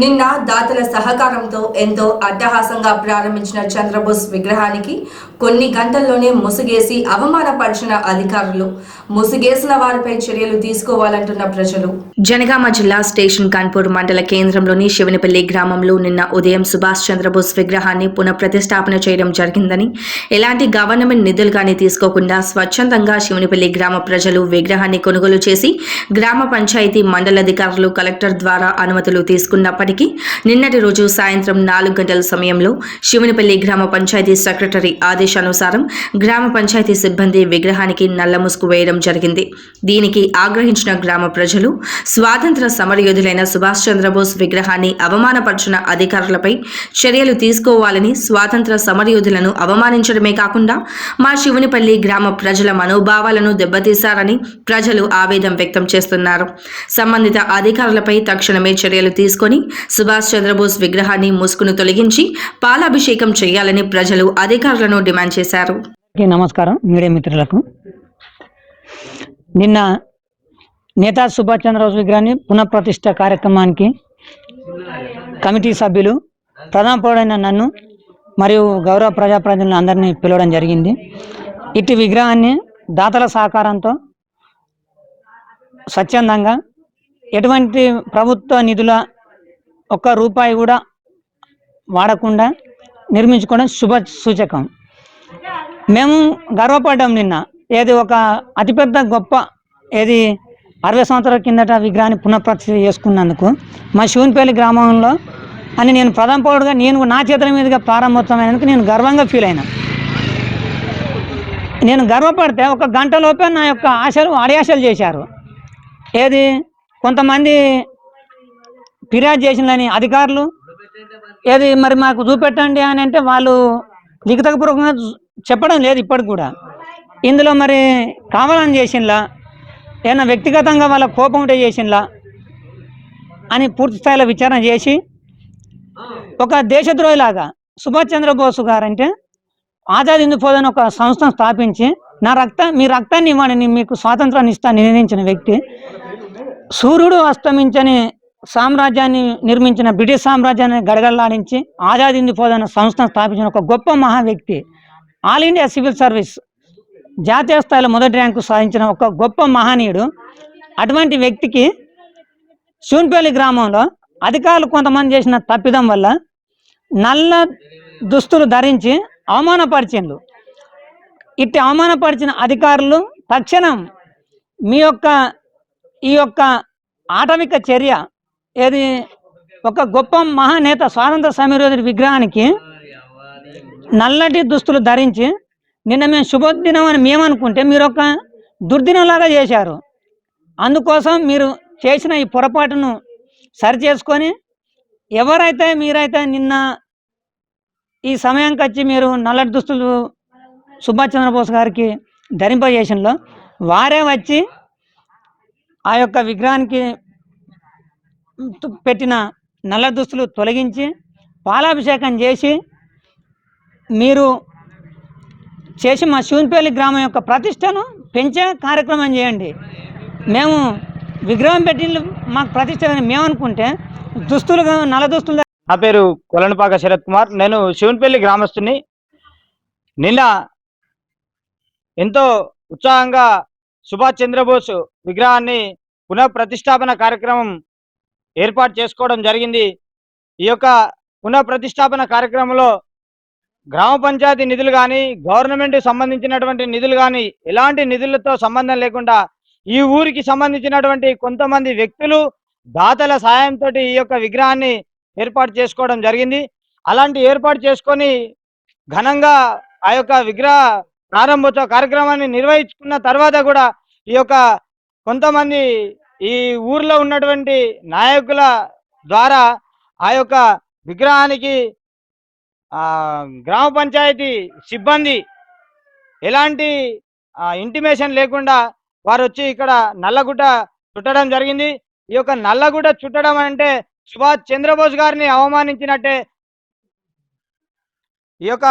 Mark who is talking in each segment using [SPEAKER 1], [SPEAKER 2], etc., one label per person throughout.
[SPEAKER 1] నిన్న దాతల సహకారంతో ఎంతో అట్టహాసంగా ప్రారంభించిన చంద్రబోస్ విగ్రహానికి కొన్ని గంటల్లోనే ముసుగేసి అవమానపరిచిన అధికారులు, ముసుగేసిన వారిపై చర్యలు తీసుకోవాలంటున్న ప్రజలు. జనగామ జిల్లా స్టేషన్ కాన్పూర్ మండల కేంద్రంలోని శివనిపల్లి గ్రామంలో నిన్న ఉదయం సుభాష్ చంద్రబోస్ విగ్రహాన్ని పునఃప్రతిష్ఠాపన చేయడం జరిగిందని, ఎలాంటి గవర్నమెంట్ నిధులు కానీ తీసుకోకుండా స్వచ్ఛందంగా శివనిపల్లి గ్రామ ప్రజలు విగ్రహాన్ని కొనుగోలు చేసి గ్రామ పంచాయతీ మండలాధికారులు కలెక్టర్ ద్వారా అనుమతులు తీసుకున్నప్పటికీ నిన్నటి రోజు సాయంత్రం 4 గంటల సమయంలో శివనిపల్లి గ్రామ పంచాయతీ సెక్రటరీ ఆదేశానుసారం గ్రామ పంచాయతీ సిబ్బంది విగ్రహానికి నల్ల ముసుగు వేయడం జరిగింది. దీనికి ఆగ్రహించిన గ్రామ ప్రజలు స్వాతంత్ర సమరయోధులైన సుభాష్ చంద్రబోస్ విగ్రహాన్ని అవమానపరిచిన అధికారులపై చర్యలు తీసుకోవాలని, స్వాతంత్ర సమరయోధులను అవమానించడమే కాకుండా మా శివనిపల్లి గ్రామ ప్రజల మనోభావాలను దెబ్బతీశారని ప్రజలు ఆవేదన వ్యక్తం చేస్తున్నారు. సంబంధిత అధికారులపై తక్షణమే చర్యలు తీసుకొని సుభాష్ చంద్రబోస్ విగ్రహాన్ని ముసుగును తొలగించి పాలాభిషేకం చేయాలని ప్రజలు అధికారులను డిమాండ్ చేశారు.
[SPEAKER 2] నమస్కారం మీడియా మిత్రులకు. నిన్న నేతాజీ సుభాష్ చంద్రబోస్ విగ్రహాన్ని పునఃప్రతిష్ఠ కార్యక్రమానికి కమిటీ సభ్యులు, ప్రధాన పౌరుడైన నన్ను మరియు గౌరవ ప్రజాప్రతినిధులను అందరినీ పిలవడం జరిగింది. ఇటు విగ్రహాన్ని దాతల సహకారంతో స్వచ్ఛందంగా ఎటువంటి ప్రభుత్వ నిధుల ఒక్క రూపాయి కూడా వాడకుండా నిర్మించుకోవడం శుభ సూచకం. మేము గర్వపడ్డాం. నిన్న ఏది ఒక అతిపెద్ద గొప్ప 60 సంవత్సరాల కిందట విగ్రహాన్ని పునఃప్రతిష్ఠ చేసుకున్నందుకు మా శివన్పల్లి గ్రామంలో అని నేను ప్రధాన పౌరుడుగా నేను నా చేతుల మీదుగా ప్రారంభోత్సవమైనందుకు నేను గర్వంగా ఫీల్ అయినా. నేను గర్వపడితే ఒక గంట లోపే నా యొక్క ఆశలు అడియాశలు చేశారు. కొంతమంది ఫిర్యాదు చేసిందని అధికారులు మరి మాకు చూపెట్టండి అని అంటే వాళ్ళు లిఖితపూర్వకంగా చెప్పడం లేదు ఇప్పటికి కూడా. ఇందులో మరి కావాలని చేసింలా, ఏదైనా వ్యక్తిగతంగా వాళ్ళ కోపం ఉంటే చేసింలా అని పూర్తి స్థాయిలో విచారణ చేసి ఒక దేశద్రోహిలాగా సుభాష్ చంద్రబోస్ గారంటే ఆజాద్ హింద్ ఫౌజ్ అని ఒక సంస్థను స్థాపించి మీ రక్తాన్ని ఇవ్వండి, నేను మీకు స్వాతంత్రాన్ని ఇస్తాను నిర్ణయించిన వ్యక్తి, సూర్యుడు అస్తమించని సామ్రాజ్యాన్ని నిర్మించిన బ్రిటిష్ సామ్రాజ్యాన్ని గడగడలాడించి ఆజాద్ హింద్ ఫౌజ్ అనే సంస్థను స్థాపించిన ఒక గొప్ప మహా వ్యక్తి, ఆల్ ఇండియా సివిల్ సర్వీస్ జాతీయ స్థాయిలో మొదటి ర్యాంకు సాధించిన ఒక గొప్ప మహనీయుడు. అటువంటి వ్యక్తికి శివన్పల్లి గ్రామంలో అధికారులు కొంతమంది చేసిన తప్పిదం వల్ల నల్ల దుస్తులు ధరించి అవమానపరిచిండ్రు. ఇట్టి అవమానపరిచిన అధికారులు తక్షణం ఈ యొక్క ఆటవిక చర్య ఒక గొప్ప మహానేత స్వాతంత్ర సమరయోధుడి విగ్రహానికి నల్లటి దుస్తులు ధరించి నిన్న మేము శుభదినం అని మేము అనుకుంటే మీరు ఒక దుర్దినంలాగా చేశారు. అందుకోసం మీరు చేసిన ఈ పొరపాటును సరిచేసుకొని మీరైతే నిన్న ఈ సమయానికి వచ్చి మీరు నల్లటి దుస్తులు సుభాష్ చంద్రబోస్ గారికి ధరింపజేషన్లో వారే వచ్చి ఆ యొక్క విగ్రహానికి పెట్టిన నల్ల దుస్తులు తొలగించి పాలాభిషేకం చేసి మీరు చేసి మా శివన్పల్లి గ్రామం యొక్క ప్రతిష్టను పెంచే కార్యక్రమం చేయండి. మేము విగ్రహం పెట్టి మాకు ప్రతిష్ట మేము అనుకుంటే నల్ల దుస్తులు.
[SPEAKER 3] నా పేరు కొలనపాక శరత్ కుమార్. నేను శివన్పల్లి గ్రామస్తుని. నిన్న ఎంతో ఉత్సాహంగా సుభాష్ చంద్రబోస్ విగ్రహాన్ని పునఃప్రతిష్టాపన కార్యక్రమం ఏర్పాటు చేసుకోవడం జరిగింది. ఈ యొక్క పునఃప్రతిష్టాపన కార్యక్రమంలో గ్రామ పంచాయతీ నిధులు కానీ, గవర్నమెంట్ సంబంధించినటువంటి నిధులు కానీ, ఎలాంటి నిధులతో సంబంధం లేకుండా ఈ ఊరికి సంబంధించినటువంటి కొంతమంది వ్యక్తులు దాతల సాయంతో ఈ యొక్క విగ్రహాన్ని ఏర్పాటు చేసుకోవడం జరిగింది. అలాంటి ఏర్పాటు చేసుకొని ఘనంగా ఆ యొక్క విగ్రహ ప్రారంభోత్సవ కార్యక్రమాన్ని నిర్వహించుకున్న తర్వాత కూడా ఈ యొక్క కొంతమంది ఈ ఊర్లో ఉన్నటువంటి నాయకుల ద్వారా ఆ యొక్క విగ్రహానికి గ్రామ పంచాయతీ సిబ్బంది ఎలాంటి ఇంటిమేషన్ లేకుండా వారు వచ్చి ఇక్కడ నల్లగుడ్డ చుట్టడం జరిగింది. ఈ యొక్క నల్లగుడ్డ చుట్టడం అంటే సుభాష్ చంద్రబోస్ గారిని అవమానించినట్టే. ఈ యొక్క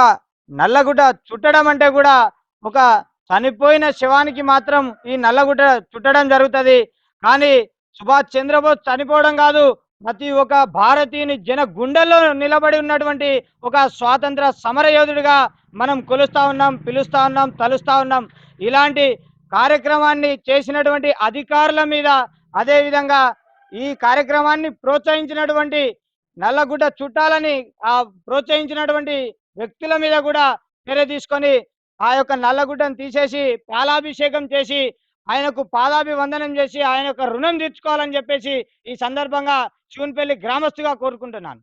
[SPEAKER 3] నల్లగుడ్డ చుట్టడం అంటే కూడా ఒక చనిపోయిన శవానికి మాత్రం ఈ నల్లగుడ్డ చుట్టడం జరుగుతుంది. కానీ సుభాష్ చంద్రబోస్ చనిపోవడం కాదు, ప్రతి ఒక్క భారతీయుని జన గుండెల్లో నిలబడి ఉన్నటువంటి ఒక స్వాతంత్ర సమరయోధుడిగా మనం కొలుస్తా ఉన్నాం, పిలుస్తా ఉన్నాం, తలుస్తా ఉన్నాం. ఇలాంటి కార్యక్రమాన్ని చేసినటువంటి అధికారుల మీద, అదేవిధంగా ఈ కార్యక్రమాన్ని ప్రోత్సహించినటువంటి నల్లగుడ్డ చుట్టాలని ప్రోత్సహించినటువంటి వ్యక్తుల మీద కూడా చర్య తీసుకొని ఆ యొక్క నల్లగుడ్డను తీసేసి పాలాభిషేకం చేసి ఆయనకు పాదాభివందనం చేసి ఆయన యొక్క రుణం తీర్చుకోవాలని చెప్పేసి ఈ సందర్భంగా శివునిపల్లి గ్రామస్తుగా కోరుకుంటున్నాను.